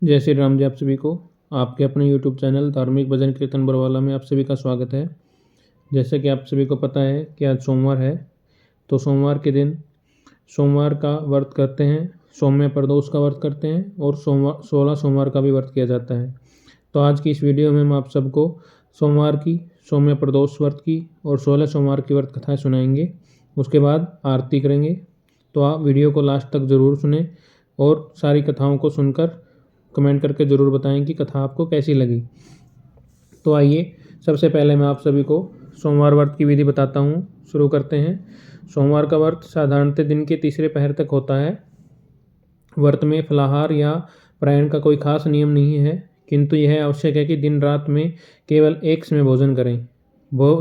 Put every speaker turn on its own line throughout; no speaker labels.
जय श्री राम जी। आप सभी को आपके अपने YouTube चैनल धार्मिक भजन कीर्तन बरवाला में आप सभी का स्वागत है। जैसे कि आप सभी को पता है कि आज सोमवार है, तो सोमवार के दिन सोमवार का व्रत करते हैं, सौम्य प्रदोष का व्रत करते हैं और 16 सोमवार का भी व्रत किया जाता है। तो आज की इस वीडियो में हम आप सबको सोमवार की, सौम्य प्रदोष व्रत की और 16 सोमवार की व्रत कथाएँ सुनाएंगे। उसके बाद आरती करेंगे। तो आप वीडियो को लास्ट तक ज़रूर सुने और सारी कथाओं को सुनकर कमेंट करके ज़रूर बताएं कि कथा आपको कैसी लगी। तो आइए सबसे पहले मैं आप सभी को सोमवार व्रत की विधि बताता हूँ। शुरू करते हैं। सोमवार का व्रत साधारणतः दिन के तीसरे पहर तक होता है। व्रत में फलाहार या प्रायण का कोई खास नियम नहीं है, किंतु यह आवश्यक है कि दिन रात में केवल एक समय भोजन करें।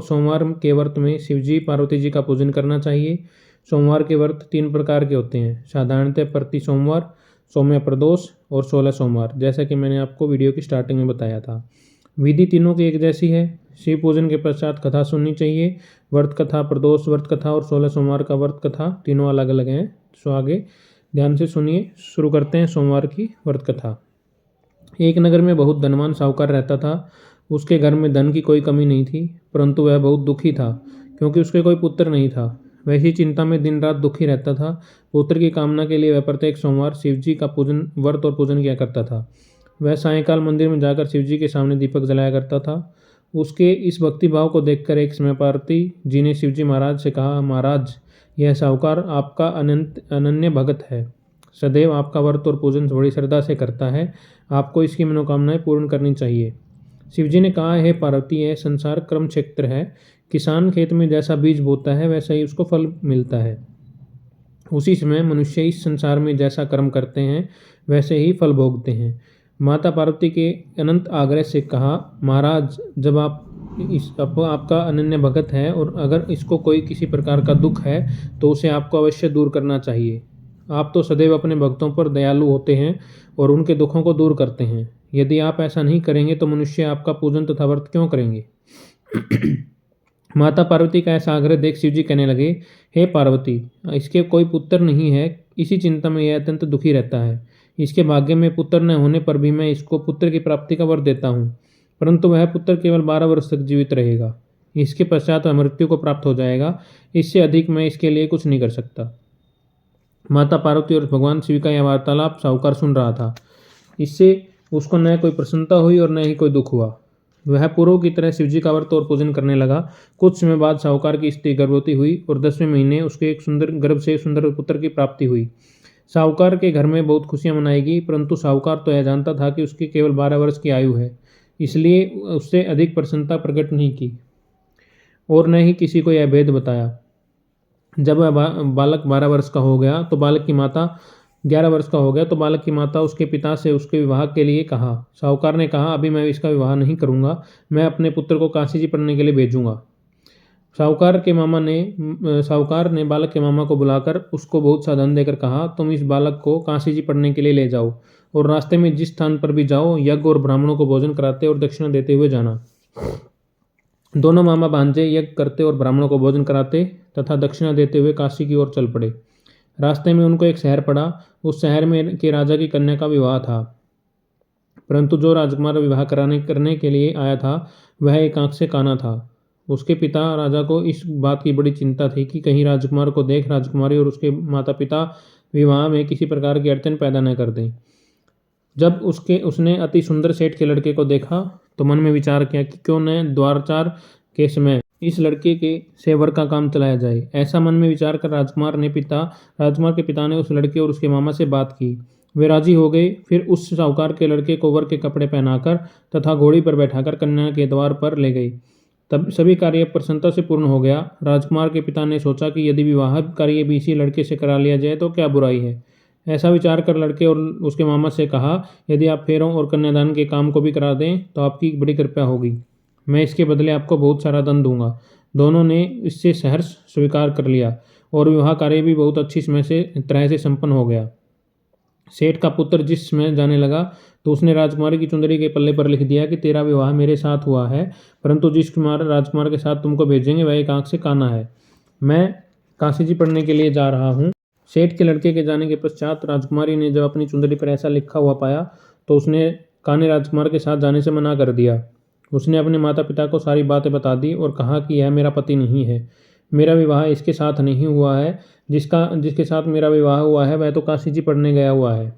सोमवार के व्रत में शिवजी पार्वती जी का पूजन करना चाहिए। सोमवार के व्रत 3 प्रकार के होते हैं, साधारणतः प्रति सोमवार, सौम्य प्रदोष और 16 सोमवार, जैसा कि मैंने आपको वीडियो की स्टार्टिंग में बताया था। विधि तीनों की एक जैसी है। शिव पूजन के पश्चात कथा सुननी चाहिए। व्रत कथा, प्रदोष व्रत कथा और 16 सोमवार का व्रत कथा तीनों अलग अलग हैं। सो आगे ध्यान से सुनिए। शुरू करते हैं सोमवार की व्रत कथा। एक नगर में बहुत धनवान साहूकार रहता था। उसके घर में धन की कोई कमी नहीं थी, परंतु वह बहुत दुखी था क्योंकि उसके कोई पुत्र नहीं था। वैसी चिंता में दिन रात दुखी रहता था। पुत्र की कामना के लिए वह प्रत्येक सोमवार शिवजी का पूजन, व्रत और पूजन किया करता था। वह सायंकाल मंदिर में जाकर शिवजी के सामने दीपक जलाया करता था। उसके इस भक्ति भाव को देखकर एक समय पार्वती जी ने शिवजी महाराज से कहा, महाराज, यह साहूकार आपका अनन्य भगत है, सदैव आपका व्रत और पूजन बड़ी श्रद्धा से करता है। आपको इसकी मनोकामनाएं पूर्ण करनी चाहिए। शिवजी ने कहा, हे पार्वती, यह संसार कर्म क्षेत्र है। किसान खेत में जैसा बीज बोता है वैसा ही उसको फल मिलता है। उसी समय मनुष्य इस संसार में जैसा कर्म करते हैं वैसे ही फल भोगते हैं। माता पार्वती के अनंत आग्रह से कहा, महाराज, जब आपका अनन्य भगत है और अगर इसको कोई किसी प्रकार का दुख है तो उसे आपको अवश्य दूर करना चाहिए। आप तो सदैव अपने भक्तों पर दयालु होते हैं और उनके दुखों को दूर करते हैं। यदि आप ऐसा नहीं करेंगे तो मनुष्य आपका पूजन तथा व्रत क्यों करेंगे। माता पार्वती का ऐसा आग्रह देख शिवजी कहने लगे, हे पार्वती, इसके कोई पुत्र नहीं है। इसी चिंता में यह अत्यंत दुखी रहता है। इसके भाग्य में पुत्र न होने पर भी मैं इसको पुत्र की प्राप्ति का वर देता हूँ, परंतु वह पुत्र केवल 12 वर्ष तक जीवित रहेगा। इसके पश्चात वह मृत्यु को प्राप्त हो जाएगा। इससे अधिक मैं इसके लिए कुछ नहीं कर सकता। माता पार्वती और भगवान शिव का यह वार्तालाप साहूकार सुन रहा था। इससे उसको न कोई प्रसन्नता हुई और न ही कोई दुख हुआ। वह पूर्व की तरह शिवजी का व्रत और पूजन करने लगा। कुछ समय बाद साहूकार की स्त्री गर्भवती हुई और 10वें महीने उसके एक सुंदर गर्भ से सुंदर पुत्र की प्राप्ति हुई। साहूकार के घर में बहुत खुशियां मनाई गई, परंतु साहूकार तो यह जानता था कि उसकी केवल 12 वर्ष की आयु है, इसलिए उससे अधिक प्रसन्नता प्रकट नहीं की और न ही किसी को यह भेद बताया। जब वह बालक 12 वर्ष का हो गया तो बालक की माता 11 वर्ष का हो गया तो बालक की माता उसके पिता से उसके विवाह के लिए कहा। साहूकार ने कहा, अभी मैं इसका विवाह नहीं करूंगा, मैं अपने पुत्र को काशी जी पढ़ने के लिए भेजूंगा। साहूकार ने बालक के मामा को बुलाकर उसको बहुत सा धन देकर कहा, तुम इस बालक को काशी जी पढ़ने के लिए ले जाओ और रास्ते में जिस स्थान पर भी जाओ यज्ञ और ब्राह्मणों को भोजन कराते और दक्षिणा देते हुए जाना। दोनों मामा भांजे यज्ञ करते और ब्राह्मणों को भोजन कराते तथा दक्षिणा देते हुए काशी की ओर चल पड़े। रास्ते में उनको एक शहर पड़ा। उस शहर में के राजा की कन्या का विवाह था, परंतु जो राजकुमार विवाह करने के लिए आया था वह एक आंख से काना था। उसके पिता राजा को इस बात की बड़ी चिंता थी कि कहीं राजकुमार को देख राजकुमारी और उसके माता पिता विवाह में किसी प्रकार की अड़चन पैदा न कर दें। जब उसने अति सुंदर सेठ के लड़के को देखा तो मन में विचार किया कि क्यों न द्वारचार के समय इस लड़के के सेवर का काम चलाया जाए। ऐसा मन में विचार कर राजकुमार के पिता ने उस लड़के और उसके मामा से बात की। वे राजी हो गए। फिर उस साहूकार के लड़के को वर के कपड़े पहनाकर तथा घोड़ी पर बैठाकर कन्या के द्वार पर ले गई। तब सभी कार्य प्रसन्नता से पूर्ण हो गया। राजकुमार के पिता ने सोचा कि यदि विवाह कार्य भी इसी लड़के से करा लिया जाए तो क्या बुराई है। ऐसा विचार कर लड़के और उसके मामा से कहा, यदि आप फेरों और कन्यादान के काम को भी करा दें तो आपकी बड़ी कृपया होगी। मैं इसके बदले आपको बहुत सारा धन दूंगा। दोनों ने इससे सहर्ष स्वीकार कर लिया और विवाह कार्य भी बहुत अच्छी तरह से संपन्न हो गया। सेठ का पुत्र जिस समय जाने लगा तो उसने राजकुमारी की चुंदरी के पल्ले पर लिख दिया कि तेरा विवाह मेरे साथ हुआ है, परंतु जिस राजकुमार के साथ तुमको भेजेंगे वह एक आंख से काना है। मैं काशी जी पढ़ने के लिए जा रहा हूँ। सेठ के लड़के के जाने के पश्चात राजकुमारी ने जब अपनी चुंदरी पर ऐसा लिखा हुआ पाया तो उसने कान्हे राजकुमार के साथ जाने से मना कर दिया। उसने अपने माता पिता को सारी बातें बता दी और कहा कि यह मेरा पति नहीं है, मेरा विवाह इसके साथ नहीं हुआ है, जिसके साथ मेरा विवाह हुआ है वह तो काशी जी पढ़ने गया हुआ है।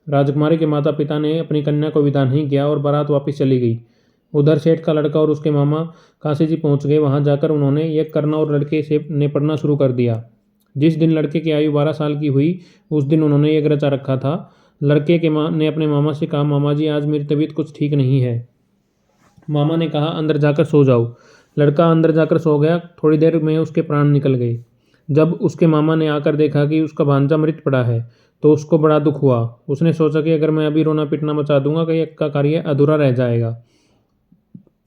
राजकुमारी के माता पिता ने अपनी कन्या को विदा नहीं किया और बारात वापस चली गई। उधर सेठ का लड़का और उसके मामा काशी जी पहुंच गए। वहां जाकर उन्होंने यज्ञ करना और लड़के से ने पढ़ना शुरू कर दिया। जिस दिन लड़के की आयु 12 साल की हुई उस दिन उन्होंने यज्ञ रचा रखा था। लड़के के माँ ने अपने मामा से कहा, मामा जी आज मेरी तबीयत कुछ ठीक नहीं है। मामा ने कहा, अंदर जाकर सो जाओ। लड़का अंदर जाकर सो गया। थोड़ी देर में उसके प्राण निकल गए। जब उसके मामा ने आकर देखा कि उसका भांजा मृत पड़ा है तो उसको बड़ा दुख हुआ। उसने सोचा कि अगर मैं अभी रोना पीटना मचा दूंगा कि यज्ञ का कार्य अधूरा रह जाएगा।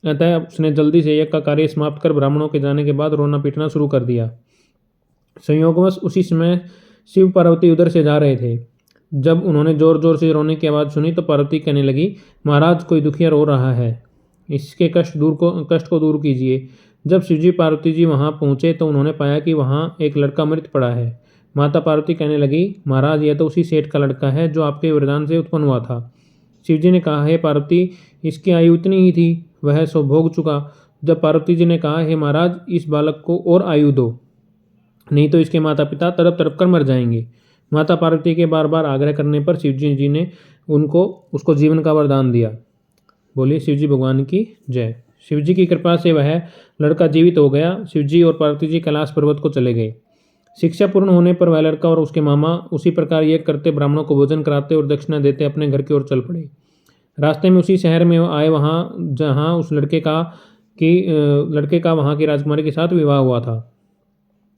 अतः उसने जल्दी से यज्ञ का कार्य समाप्त कर ब्राह्मणों के जाने के बाद रोना पीटना शुरू कर दिया। संयोगवश उसी समय शिव पार्वती उधर से जा रहे थे। जब उन्होंने जोर जोर से रोने की आवाज़ सुनी तो पार्वती कहने लगी, महाराज कोई दुखिया रो रहा है, इसके कष्ट को दूर कीजिए। जब शिवजी पार्वती जी वहां पहुंचे तो उन्होंने पाया कि वहां एक लड़का मृत पड़ा है। माता पार्वती कहने लगी, महाराज यह तो उसी सेठ का लड़का है जो आपके वरदान से उत्पन्न हुआ था। शिवजी ने कहा, हे पार्वती इसकी आयु इतनी ही थी, वह सो भोग चुका। जब पार्वती जी ने कहा, हे महाराज इस बालक को और आयु दो, नहीं तो इसके माता पिता तड़प तड़प कर मर जाएंगे। माता पार्वती के बार बार आग्रह करने पर शिवजी जी ने उसको जीवन का वरदान दिया। बोलिए शिवजी भगवान की जय। शिवजी की कृपा से वह लड़का जीवित हो गया। शिवजी और पार्वती जी कैलाश पर्वत को चले गए। शिक्षा पूर्ण होने पर वह लड़का और उसके मामा उसी प्रकार यज्ञ करते, ब्राह्मणों को भोजन कराते और दक्षिणा देते अपने घर की ओर चल पड़े। रास्ते में उसी शहर में आए वहाँ जहाँ उस लड़के का वहाँ की राजकुमारी के साथ विवाह हुआ था।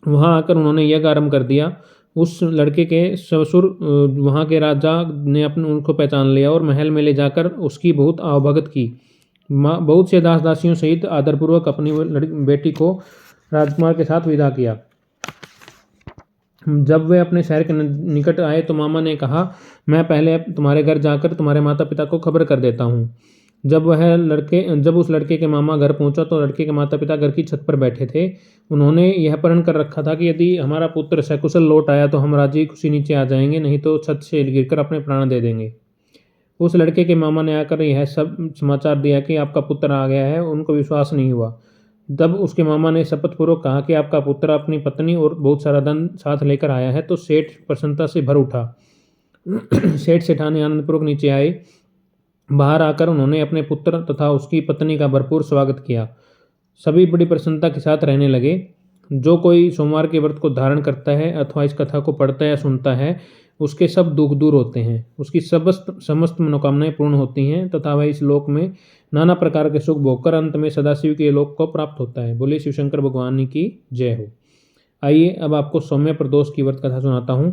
वहाँ आकर उन्होंने यज्ञ आरंभ कर दिया। उस लड़के के ससुर वहाँ के राजा ने उनको पहचान लिया और महल में ले जाकर उसकी बहुत आवभगत की। बहुत से दास दासियों सहित आदरपूर्वक अपनी बेटी को राजकुमार के साथ विदा किया। जब वे अपने शहर के निकट आए तो मामा ने कहा, मैं पहले तुम्हारे घर जाकर तुम्हारे माता पिता को खबर कर देता हूँ। जब उस लड़के के मामा घर पहुंचा तो लड़के के माता पिता घर की छत पर बैठे थे। उन्होंने यह प्रण कर रखा था कि यदि हमारा पुत्र सकुशल लौट आया तो हम राजी खुशी नीचे आ जाएंगे, नहीं तो छत से गिरकर अपने प्राण दे देंगे। उस लड़के के मामा ने आकर यह सब समाचार दिया कि आपका पुत्र आ गया है। उनको विश्वास नहीं हुआ। तब उसके मामा ने शपथपूर्वक कहा कि आपका पुत्र अपनी पत्नी और बहुत सारा धन साथ लेकर आया है। तो सेठ प्रसन्नता से भर उठा। सेठ सेठानी आनंदपूर्वक नीचे आए। बाहर आकर उन्होंने अपने पुत्र तथा उसकी पत्नी का भरपूर स्वागत किया। सभी बड़ी प्रसन्नता के साथ रहने लगे। जो कोई सोमवार के व्रत को धारण करता है अथवा इस कथा को पढ़ता या सुनता है उसके सब दुख दूर होते हैं, उसकी समस्त मनोकामनाएं पूर्ण होती हैं तथा वह इस लोक में नाना प्रकार के सुख भोगकर अंत में सदाशिव के लोक को प्राप्त होता है। बोलिए शिव शंकर भगवान की जय हो। आइए अब आपको सौम्य प्रदोष की व्रत कथा सुनाता हूँ।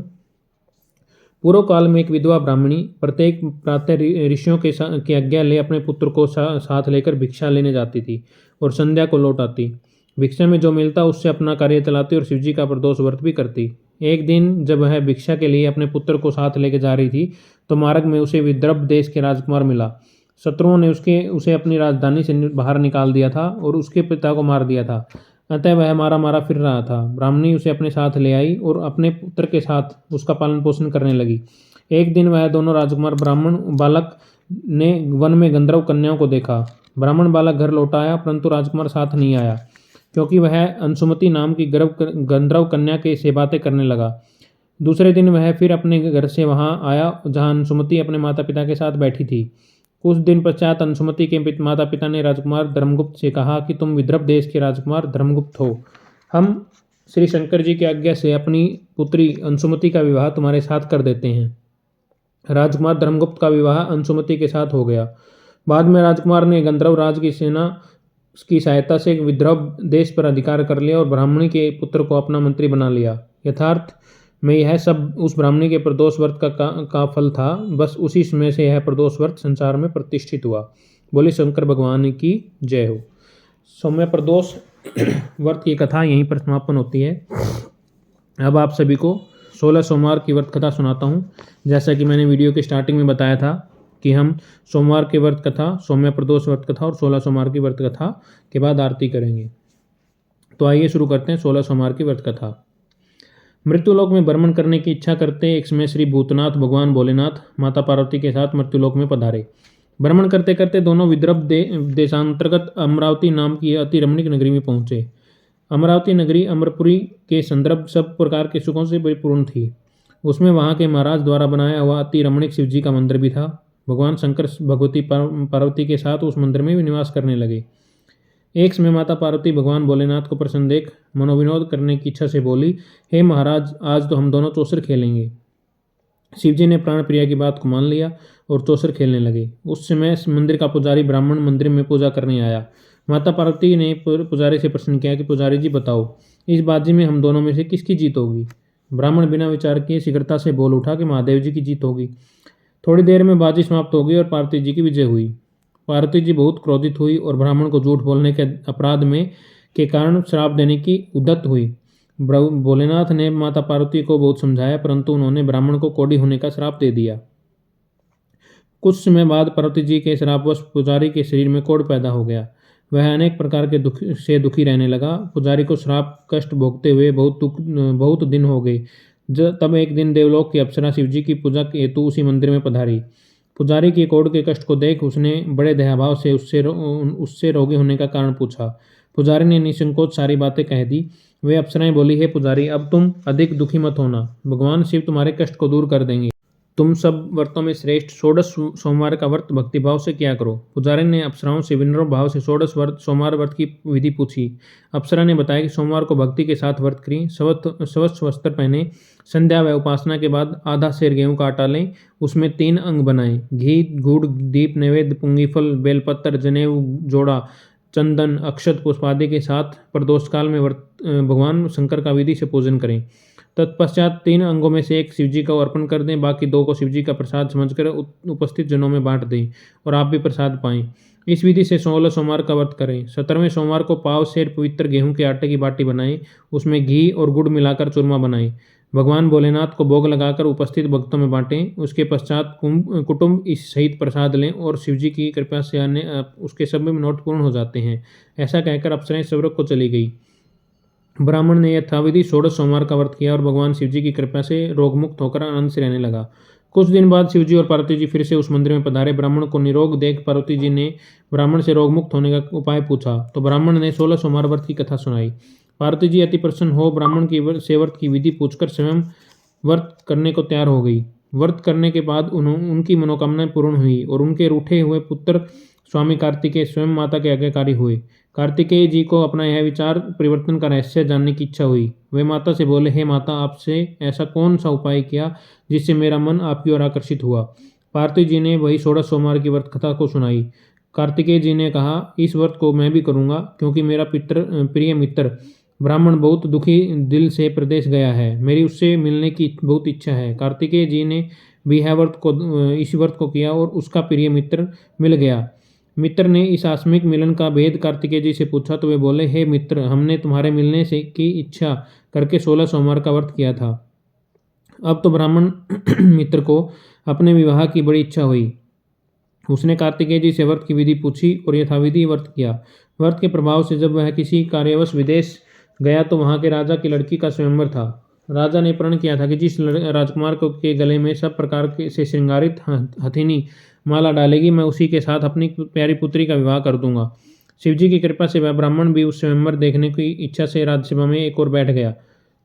पूर्व काल में एक विधवा ब्राह्मणी प्रत्येक प्रातः ऋषियों की आज्ञा ले अपने पुत्र को साथ लेकर भिक्षा लेने जाती थी और संध्या को लौट आती। भिक्षा में जो मिलता उससे अपना कार्य चलाती और शिवजी का प्रदोष व्रत भी करती। एक दिन जब वह भिक्षा के लिए अपने पुत्र को साथ लेकर जा रही थी तो मार्ग में उसे विदर्भ देश के राजकुमार मिला। शत्रुओं ने उसे अपनी राजधानी से बाहर निकाल दिया था और उसके पिता को मार दिया था। अतः वह मारा मारा फिर रहा था। ब्राह्मणी उसे अपने साथ ले आई और अपने पुत्र के साथ उसका पालन पोषण करने लगी। एक दिन वह दोनों राजकुमार ब्राह्मण बालक ने वन में गंधर्व कन्याओं को देखा। ब्राह्मण बालक घर लौट आया परंतु राजकुमार साथ नहीं आया, क्योंकि वह अंशुमति नाम की गंधर्व कन्या के से बातें करने लगा। दूसरे दिन वह फिर अपने घर से वहां आया जहां अंशुमति अपने माता पिता के साथ बैठी थी। कुछ दिन पश्चात अंशुमति के माता पिता ने राजकुमार धर्मगुप्त से कहा कि तुम विदर्भ देश के राजकुमार धर्मगुप्त हो। हम श्री शंकर जी की आज्ञा से अपनी पुत्री अंशुमति का विवाह तुम्हारे साथ कर देते हैं। राजकुमार धर्मगुप्त का विवाह अंशुमति के साथ हो गया। बाद में राजकुमार ने गंधर्व राज की सेना की सहायता से विदर्भ देश पर अधिकार कर लिया और ब्राह्मणी के पुत्र को अपना मंत्री बना लिया। यथार्थ में यह सब उस ब्राह्मणी के प्रदोष व्रत का फल था। बस उसी समय से यह प्रदोष व्रत संसार में प्रतिष्ठित हुआ। बोले शंकर भगवान की जय हो। सौम्य प्रदोष व्रत की कथा यहीं पर समापन होती है। अब आप सभी को 16 सोमवार की व्रत कथा सुनाता हूँ। जैसा कि मैंने वीडियो के स्टार्टिंग में बताया था कि हम सोमवार की व्रत कथा, सौम्य प्रदोष व्रत कथा और 16 सोमवार की व्रत कथा के बाद आरती करेंगे। तो आइए शुरू करते हैं 16 सोमवार की व्रत कथा। मृत्युलोक में भ्रमण करने की इच्छा करते एक समय श्री भूतनाथ भगवान भोलेनाथ माता पार्वती के साथ मृत्युलोक में पधारे। भ्रमण करते करते दोनों विदर्भ देशांतर्गत अमरावती नाम की अति रमणीक नगरी में पहुंचे। अमरावती नगरी अमरपुरी के संदर्भ सब प्रकार के सुखों से परिपूर्ण थी। उसमें वहां के महाराज द्वारा बनाया हुआ अति रमणीक शिव जी का मंदिर भी था। भगवान शंकर भगवती पार्वती के साथ उस मंदिर में भी निवास करने लगे। एक समय माता पार्वती भगवान भोलेनाथ को प्रसन्न देख मनोविनोद करने की इच्छा से बोली, हे महाराज, आज तो हम दोनों चौसर खेलेंगे। शिवजी ने प्राण प्रिया की बात को मान लिया और चौसर खेलने लगे। उस समय मंदिर का पुजारी ब्राह्मण मंदिर में पूजा करने आया। माता पार्वती ने पुजारी से प्रश्न किया कि पुजारी जी बताओ, इस बाजी में हम दोनों में से किसकी जीत होगी। ब्राह्मण बिना विचार किए शीघ्रता से बोल उठा कि महादेव जी की जीत होगी। थोड़ी देर में बाजी समाप्त हो गई और पार्वती जी की विजय हुई। पार्वती जी बहुत क्रोधित हुई और ब्राह्मण को झूठ बोलने के अपराध में के कारण श्राप देने की उद्यत हुई। भोलेनाथ ने माता पार्वती को बहुत समझाया, परंतु उन्होंने ब्राह्मण को कोढ़ी होने का श्राप दे दिया। कुछ समय बाद पार्वती जी के श्रापवश पुजारी के शरीर में कोढ़ पैदा हो गया। वह अनेक प्रकार के दुखी रहने लगा। पुजारी को श्राप कष्ट भोगते हुए बहुत दिन हो गए। तब एक दिन देवलोक की अप्सरा शिवजी की पूजा हेतु उसी मंदिर में पधारी। पुजारी की कोढ़ के कष्ट को देख उसने बड़े दयाभाव से उससे रोगी होने का कारण पूछा। पुजारी ने निसंकोच सारी बातें कह दी। वे अप्सराएं बोली, हे पुजारी, अब तुम अधिक दुखी मत होना, भगवान शिव तुम्हारे कष्ट को दूर कर देंगे। तुम सब व्रतों में श्रेष्ठ षोडश सोमवार का व्रत भक्तिभाव से किया करो। पुजारी ने अप्सराओं से विनम्र भाव से षोडश सोमवार व्रत की विधि पूछी। अप्सरा ने बताया कि सोमवार को भक्ति के साथ व्रत करें, स्वच्छ वस्त्र पहने, संध्या व उपासना के बाद आधा सेर गेहूं का आटा लें, उसमें 3 अंग बनाएं, घी, गुड़, दीप, नैवेद्य, पुंगीफल, बेलपत्र, जनेऊ, जोड़ा, चंदन, अक्षत, पुष्प आदि के साथ प्रदोष काल में भगवान शंकर का विधि से पूजन करें। तत्पश्चात 3 अंगों में से एक शिवजी को अर्पण कर दें, बाकी 2 को शिवजी का प्रसाद समझकर उपस्थित जनों में बांट दें और आप भी प्रसाद पाएं। इस विधि से 16 सोमवार का व्रत करें। 17वें सोमवार को पाव सेर पवित्र गेहूं के आटे की बाटी बनाएं, उसमें घी और गुड़ मिलाकर चूरमा बनाएं, भगवान भोलेनाथ को भोग लगाकर उपस्थित भक्तों में बांटें। उसके पश्चात कुटुंब इस सहित प्रसाद लें और शिवजी की कृपा से उसके सभी मनोरथ पूर्ण हो जाते हैं। ऐसा कहकर अप्सराएं स्वर्ग को चली गई। ब्राह्मण ने यथाविधि 16 सोमवार का व्रत किया और भगवान शिवजी की कृपा से रोगमुक्त होकर आनंद से रहने लगा। कुछ दिन बाद शिवजी और पार्वती जी फिर से उस मंदिर में पधारे। ब्राह्मण को निरोग देख पार्वती जी ने ब्राह्मण से रोगमुक्त होने का उपाय पूछा तो ब्राह्मण ने 16 सोमवार व्रत की कथा सुनाई। पार्वती जी अति प्रसन्न हो ब्राह्मण की व्रत की विधि पूछकर स्वयं व्रत करने को तैयार हो गई। व्रत करने के बाद उनकी मनोकामनाएं पूर्ण हुई और उनके रूठे हुए पुत्र स्वामी कार्तिकेय स्वयं माता के आज्ञाकारी हुए। कार्तिकेय जी को अपना यह विचार परिवर्तन का रहस्य जानने की इच्छा हुई। वे माता से बोले, हे माता, आपसे ऐसा कौन सा उपाय किया जिससे मेरा मन आपकी ओर आकर्षित हुआ। पार्वती जी ने वही 16 सोमवार की व्रत कथा को सुनाई। कार्तिकेय जी ने कहा, इस व्रत को मैं भी करूंगा, क्योंकि मेरा प्रिय मित्र ब्राह्मण बहुत दुखी दिल से प्रदेश गया है, मेरी उससे मिलने की बहुत इच्छा है। कार्तिकेय जी ने भी इस व्रत को किया और उसका प्रिय मित्र मिल गया। मित्र ने इस आकस्मिक मिलन का भेद कार्तिकेय जी से पूछा तो वे बोले, हे मित्र, हमने तुम्हारे मिलने से की इच्छा करके 16 सोमवार का व्रत किया था। अब तो ब्राह्मण मित्र को अपने विवाह की बड़ी इच्छा हुई। उसने कार्तिकेय जी से व्रत की विधि पूछी और यथाविधि व्रत किया। व्रत के प्रभाव से जब वह किसी कार्यवश विदेश गया तो वहां के राजा की लड़की का स्वयंवर था। राजा ने प्रण किया था कि जिस राजकुमार के गले में सब प्रकार से श्रृंगारित हथिनी माला डालेगी, मैं उसी के साथ अपनी प्यारी पुत्री का विवाह कर दूंगा। शिवजी की कृपा से वह ब्राह्मण भी उस स्वयंवर देखने की इच्छा से राज्यसभा में एक और बैठ गया।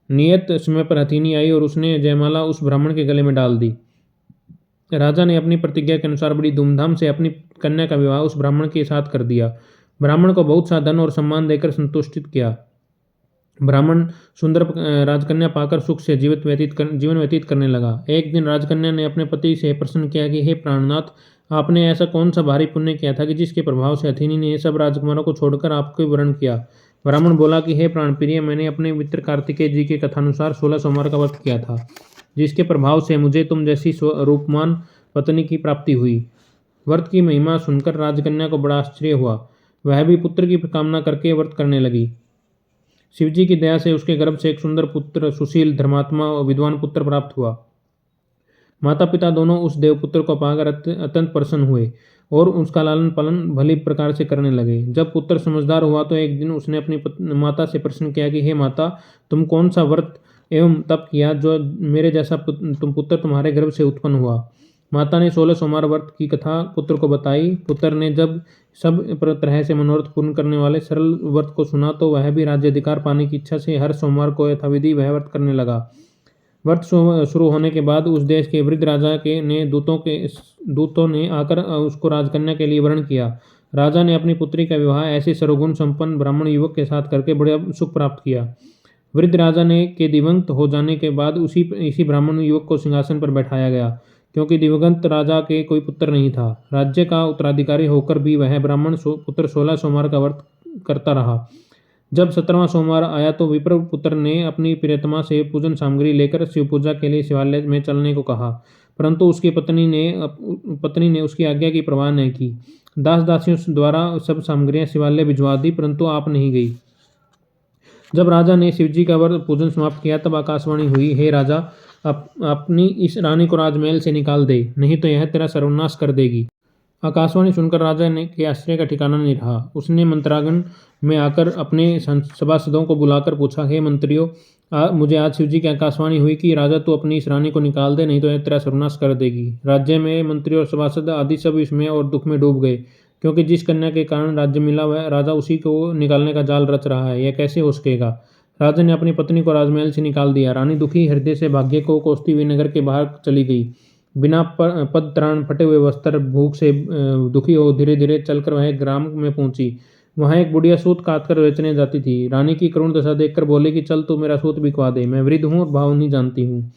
नियत समय पर हथिनी आई और उसने जयमाला उस ब्राह्मण के गले में डाल दी। राजा ने अपनी प्रतिज्ञा के अनुसार बड़ी धूमधाम से अपनी कन्या का विवाह उस ब्राह्मण के साथ कर दिया। ब्राह्मण को बहुत सा धन और सम्मान देकर संतुष्टित किया। ब्राह्मण सुंदर राजकन्या पाकर सुख से जीवन व्यतीत करने लगा। एक दिन राजकन्या ने अपने पति से प्रश्न किया कि हे प्राणनाथ, आपने ऐसा कौन सा भारी पुण्य किया था कि जिसके प्रभाव से अथिनी ने सब राजकुमारों को छोड़कर आपको वरण किया। ब्राह्मण बोला कि हे प्राणप्रिय, मैंने अपने मित्र कार्तिकेय जी के कथानुसार 16 सोमवार का व्रत किया था, जिसके प्रभाव से मुझे तुम जैसी रूपमान पत्नी की प्राप्ति हुई। व्रत की महिमा सुनकर राजकन्या को बड़ा आश्चर्य हुआ। वह भी पुत्र की कामना करके व्रत करने लगी। शिवजी की दया से उसके गर्भ से एक सुंदर पुत्र, सुशील, धर्मात्मा और विद्वान पुत्र प्राप्त हुआ। माता पिता दोनों उस देवपुत्र को पाकर अत्यंत प्रसन्न हुए और उसका लालन पालन भली प्रकार से करने लगे। जब पुत्र समझदार हुआ तो एक दिन उसने अपनी माता से प्रश्न किया कि हे माता, तुम कौन सा व्रत एवं तप किया जो मेरे जैसा पुत्र तुम्हारे गर्भ से उत्पन्न हुआ। माता ने 16 सोमवार व्रत की कथा पुत्र को बताई। पुत्र ने जब सब तरह से मनोरथ पूर्ण करने वाले सरल व्रत को सुना तो वह भी राज्याधिकार पाने की इच्छा से हर सोमवार को यथाविधि वह व्रत करने लगा। व्रत शुरू होने के बाद उस देश के वृद्ध राजा के ने दूतों ने आकर उसको राजकन्या के लिए वर्ण किया। राजा ने अपनी पुत्री का विवाह ऐसे सर्वगुण संपन्न ब्राह्मण युवक के साथ करके बड़े सुख प्राप्त किया। वृद्ध राजा ने के दिवंगत हो जाने के बाद इसी ब्राह्मण युवक को सिंहासन पर बैठाया गया, क्योंकि दिवंगत राजा के कोई पुत्र नहीं था। राज्य का उत्तराधिकारी होकर भी वह ब्राह्मण पुत्र 16 सोमवार का व्रत करता रहा। जब 17वां सोमवार आया तो विप्र पुत्र ने अपनी प्रियतमा से पूजन सामग्री लेकर शिव पूजा के लिए शिवालय में चलने को कहा, परंतु उसकी पत्नी ने उसकी आज्ञा की परवाह नहीं की। दास दासियों द्वारा सब सामग्रियां शिवालय भिजवा दी, परंतु आप नहीं गई। जब राजा ने शिवजी का व्रत पूजन समाप्त किया तब आकाशवाणी हुई, हे राजा, अपनी इस रानी को राजमहल से निकाल दे, नहीं तो यह तेरा सर्वनाश कर देगी। आकाशवाणी सुनकर राजा ने के आश्चर्य का ठिकाना नहीं रहा। उसने मंत्रांगण में आकर अपने सभासदों को बुलाकर पूछा, हे मंत्रियों, मुझे आज शिवजी की आकाशवाणी हुई कि राजा तू अपनी इस रानी को निकाल दे, नहीं तो यह तेरा सर्वनाश कर देगी। राज्य में मंत्री और सभासद आदि सब इसमें और दुख में डूब गए, क्योंकि जिस कन्या के कारण राज्य मिला वह राजा उसी को निकालने का जाल रच रहा है, यह कैसे हो सकेगा। राजा ने अपनी पत्नी को राजमहल से निकाल दिया। रानी दुखी हृदय से भाग्य को कोसती हुई नगर के बाहर चली गई। बिना पद त्राण, फटे हुए वस्त्र, भूख से दुखी हो धीरे धीरे चलकर वह ग्राम में पहुंची। वहां एक बुढ़िया सूत काटकर बेचने जाती थी। रानी की करुण दशा देखकर बोले कि चल तू मेरा सूत बिकवा दे, मैं वृद्ध हूँ और भाव नहीं जानती हूँ।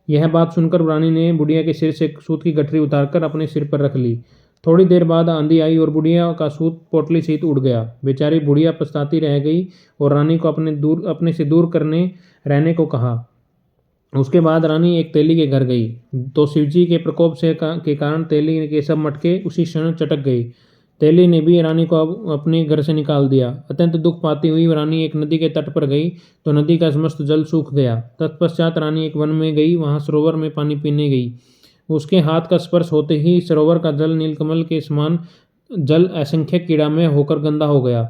यह बात सुनकर रानी ने बुढ़िया के सिर से सूत की गठरी उतारकर अपने सिर पर रख ली। थोड़ी देर बाद आंधी आई और बुढ़िया का सूत पोटली सहित उड़ गया। बेचारी बुढ़िया पछताती रह गई और रानी को अपने से दूर करने रहने को कहा। उसके बाद रानी एक तेली के घर गई तो शिवजी के प्रकोप के कारण तेली के सब मटके उसी क्षण चटक गए। तेली ने भी रानी को अपने घर से निकाल दिया। अत्यंत दुख पाती हुई रानी एक नदी के तट पर गई तो नदी का समस्त जल सूख गया। तत्पश्चात रानी एक वन में गई, वहां सरोवर में पानी पीने गई। उसके हाथ का स्पर्श होते ही सरोवर का जल नीलकमल के समान जल असंख्य कीड़ामय होकर गंदा हो गया।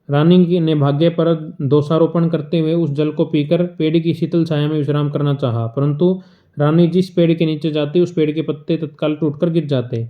रानी ने भाग्य पर दोषारोपण करते हुए उस जल को पीकर पेड़ की शीतल छाया में विश्राम करना चाहा, परंतु रानी जिस पेड़ के नीचे जाती उस पेड़ के पत्ते तत्काल टूटकर गिर जाते।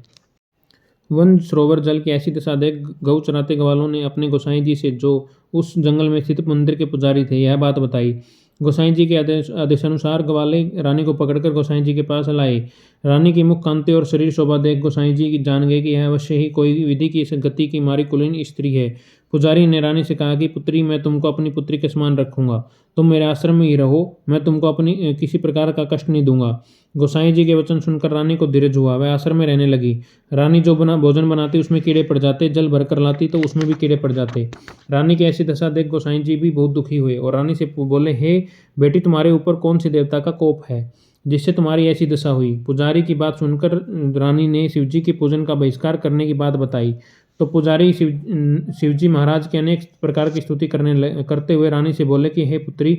वन सरोवर जल की ऐसी दशा देख गौ चराते ग्वालों ने अपने गोसाई जी से, जो उस जंगल में स्थित मंदिर के पुजारी थे, यह बात बताई। गोसाई जी के आदेशानुसार ग्वाले रानी को पकड़कर गोसाई जी के पास लाए। रानी की मुख कांति और शरीर शोभा देख गोसाई जी जान गए कि यह अवश्य ही कोई विधि की गति की मारी कुलीन स्त्री है। पुजारी ने रानी से कहा कि पुत्री, मैं तुमको अपनी पुत्री के समान रखूंगा, तुम मेरे आश्रम में ही रहो, मैं तुमको अपनी किसी प्रकार का कष्ट नहीं दूंगा। गोसाई जी के वचन सुनकर रानी को धीरज हुआ, वह आश्रम में रहने लगी। रानी जो भोजन बनाती उसमें कीड़े पड़ जाते, जल भरकर लाती तो उसमें भी कीड़े पड़ जाते। रानी की ऐसी दशा देख गोसाई जी भी बहुत दुखी हुए और रानी से बोले, हे बेटी, तुम्हारे ऊपर कौन सी देवता का कोप है जिससे तुम्हारी ऐसी दशा हुई। पुजारी की बात सुनकर रानी ने शिवजी के पूजन का बहिष्कार करने की बात बताई तो पुजारी शिवजी महाराज की अनेक प्रकार की स्तुति करते हुए रानी से बोले कि हे पुत्री,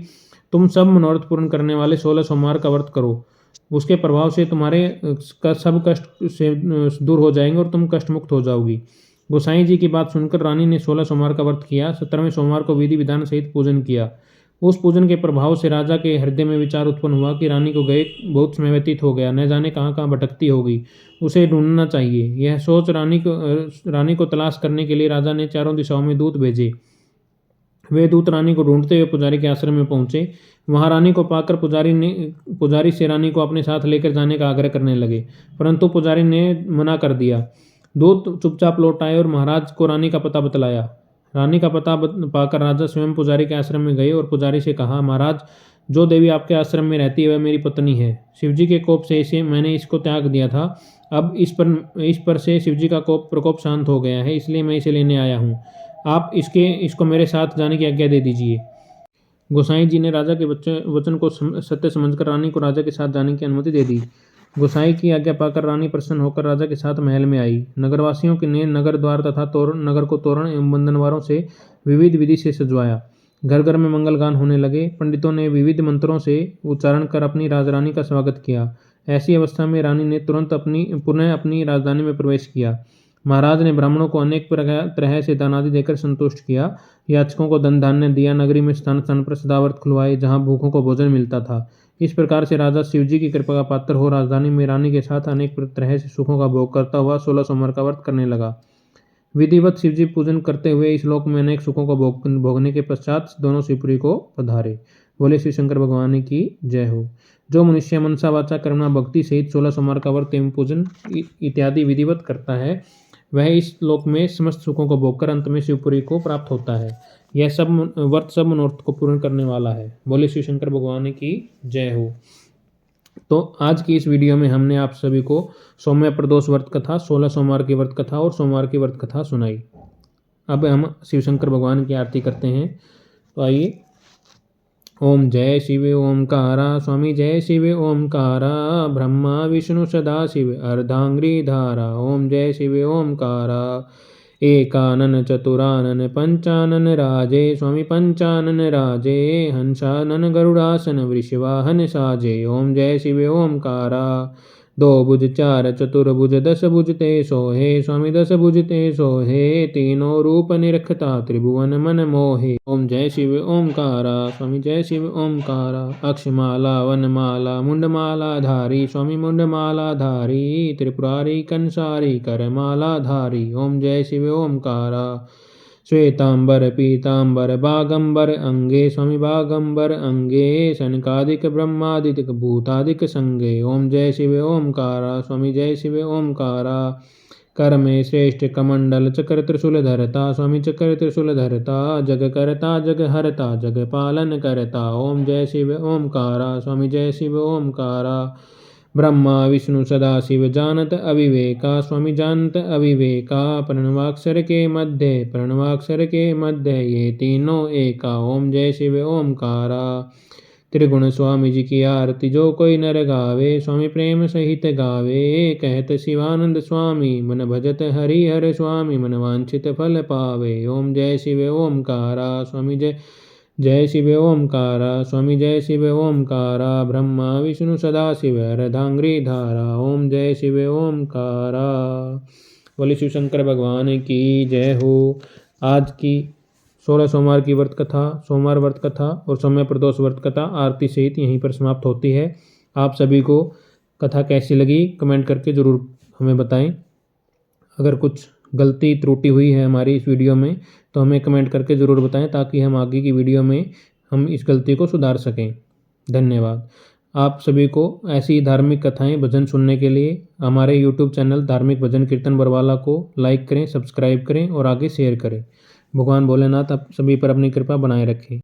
तुम सब मनोरथ पूर्ण करने वाले 16 सोमवार का व्रत करो, उसके प्रभाव से तुम्हारे सब कष्ट से दूर हो जाएंगे और तुम कष्ट मुक्त हो जाओगी। गोसाई जी की बात सुनकर रानी ने 16 सोमवार का व्रत किया। 17वें सोमवार को विधि विधान सहित पूजन किया। उस पूजन के प्रभाव से राजा के हृदय में विचार उत्पन्न हुआ कि रानी को गए बहुत समय व्यतीत हो गया, न जाने कहाँ कहाँ भटकती होगी, उसे ढूंढना चाहिए। यह सोच रानी को तलाश करने के लिए राजा ने चारों दिशाओं में दूत भेजे। वे दूत रानी को ढूंढते हुए पुजारी के आश्रम में पहुंचे। वहां रानी को पाकर पुजारी से रानी को अपने साथ लेकर जाने का आग्रह करने लगे, परंतु पुजारी ने मना कर दिया। दूत चुपचाप लौट आए और महाराज को रानी का पता बतलाया। रानी का पता पाकर राजा स्वयं पुजारी के आश्रम में गए और पुजारी से कहा, महाराज, जो देवी आपके आश्रम में रहती है वह मेरी पत्नी है। शिवजी के कोप से मैंने इसको त्याग दिया था, अब इस पर से शिवजी का प्रकोप शांत हो गया है, इसलिए मैं इसे लेने आया हूँ। आप इसको मेरे साथ जाने की आज्ञा दे दीजिए। गोसाई जी ने राजा के वचन को सत्य समझकर रानी को राजा के साथ जाने की अनुमति दे दी। गोसाई की आज्ञा पाकर रानी प्रसन्न होकर राजा के साथ महल में आई। नगरवासियों ने नगर द्वार तथा नगर को तोरण एवं बंधनवारों से विविध विधि से सजवाया। घर घर में मंगल गान होने लगे। पंडितों ने विविध मंत्रों से उच्चारण कर अपनी राजरानी का स्वागत किया। ऐसी अवस्था में रानी ने तुरंत पुनः अपनी राजधानी में प्रवेश किया। महाराज ने ब्राह्मणों को अनेक तरह से दान आदि देकर संतुष्ट किया। याचकों को धन धान्य दिया। नगरी में स्थान स्थान पर सदाव्रत खुलवाए जहाँ भूखों को भोजन मिलता था। इस प्रकार से राजा शिवजी की कृपा का पात्र हो राजधानी में रानी के साथ अनेक तरह से सुखों का भोग करता हुआ 16 सोमवार का व्रत करने लगा। विधिवत शिवजी पूजन करते हुए इस लोक में अनेक सुखों को भोगने के पश्चात दोनों शिवपुरी को पधारे। बोले श्री शंकर भगवान की जय हो। जो मनुष्य मनसा वाचा कर्मणा भक्ति सहित 16 सोमवार का व्रत एवं पूजन इत्यादि विधिवत करता है वह इस लोक में समस्त सुखों को भोगकर अंत में शिवपुरी को प्राप्त होता है। यह सब व्रत सब मनोरथ को पूर्ण करने वाला है। बोले श्री शंकर भगवान की जय हो। तो आज की इस वीडियो में हमने आप सभी को सौम्य प्रदोष व्रत कथा, 16 सोमवार की व्रत कथा और सोमवार की व्रत कथा सुनाई। अब हम शिव शंकर भगवान की आरती करते हैं। तो आइए। ओम जय शिव ओमकारा स्वामी जय शिव ओमकारा ब्रह्मा विष्णु सदा शिव अर्धांगिरीधारा। ओम जय शिव ओमकारा एकानन चतुरानन पंचानन राजे स्वामी पंचानन राजे हंसानन गरुड़ासन वृषवाहन साजे। ओम जय शिव ओमकारा दो भुज चार चतुर्भुज 10 भुज ते सोहे स्वामी 10 भुज ते सोहे तीनों रूप निरखता त्रिभुवन मन मोहे। ओम जय शिव ओमकारा स्वामी जय शिव ओमकारा अक्षमाला वनमाला मुंडमाला धारी स्वामी मुंडमाला धारी त्रिपुरारी कंसारी करमाला धारी। ओम जय शिव ओमकारा श्वेतांबर पीतांबर बागंबर अंगे स्वामी बागंबर अंगे सनकादिक ब्रह्मादिक भूतादिक संगे। ओम जय शिव ओमकारा स्वामी जय शिव ओमकारा कर में श्रेष्ठ कमंडल चक्र त्रिशूल धरता स्वामी चक्र त्रिशूल धरता जग करता जग हरता जग पालन करता। ओम जय शिव ओमकारा स्वामी जय शिव ओमकारा ब्रह्मा विष्णु सदा शिव जानत अविवेका स्वामी जानत अविवेका प्रणवाक्षर के मध्य ये तीनों एका। ओम जय शिव ओमकारा त्रिगुण स्वामी जी की आरती जो कोई नर गावे स्वामी प्रेम सहित गावे कहत शिवानंद स्वामी मन भजत हरि हर स्वामी मन वांछित फल पावे। ओम जय शिव ओमकारा स्वामी जय शिव ओमकारा स्वामी जय शिव ओमकारा ब्रह्मा विष्णु सदा शिव अर्धांगिरीधारा। ओम जय शिव ओमकारा। बोले शिव शंकर भगवान की जय हो। आज की 16 सोमवार की व्रत कथा, सोमवार व्रत कथा और सौम्य प्रदोष व्रत कथा आरती सहित यहीं पर समाप्त होती है। आप सभी को कथा कैसी लगी कमेंट करके ज़रूर हमें बताएं। अगर कुछ गलती त्रुटि हुई है हमारी इस वीडियो में तो हमें कमेंट करके ज़रूर बताएं ताकि हम आगे की वीडियो में हम इस गलती को सुधार सकें। धन्यवाद। आप सभी को ऐसी धार्मिक कथाएं भजन सुनने के लिए हमारे YouTube चैनल धार्मिक भजन कीर्तन बरवाला को लाइक करें, सब्सक्राइब करें और आगे शेयर करें। भगवान भोलेनाथ आप सभी पर अपनी कृपा बनाए रखें।